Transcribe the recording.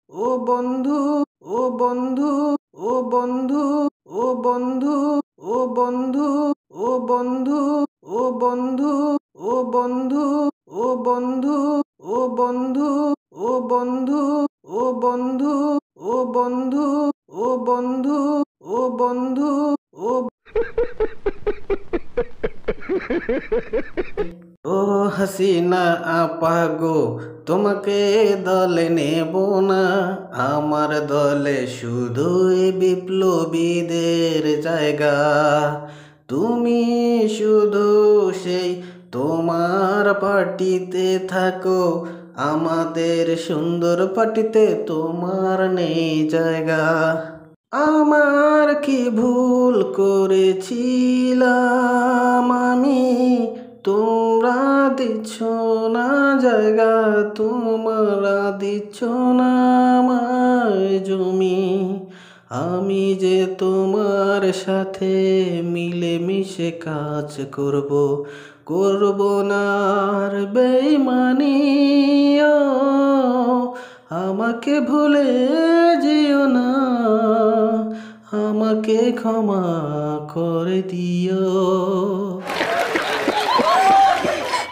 ও বন্ধু, ও বন্ধু, ও বন্ধু, ও বন্ধু, ও বন্ধু, ও বন্ধু, ও বন্ধু, ও বন্ধু, ও বন্ধু, ও বন্ধু, ও বন্ধু, ও বন্ধু, ও বন্ধু, ও বন্ধু, ও বন্ধু, ও ও হাসিনা আপা গো, তোমাকে দলে নেব না। আমার দলে শুধুই বিপ্লবীদের জায়গা। তুমি শুধু সেই তোমার পার্টিতে থাকো, আমাদের সুন্দর পার্টিতে তোমার নেই জায়গা। আমার কি ভুল করেছিলাম আমি, তোমরা দিচ্ছ না জায়গা, তোমরা দিচ্ছ না আমায় জমি। আমি যে তোমার সাথে মিলেমিশে কাজ করব, করব না আর বেইমানি। ও, আমাকে ভুলে যেও না, আমাকে ক্ষমা করে দিও।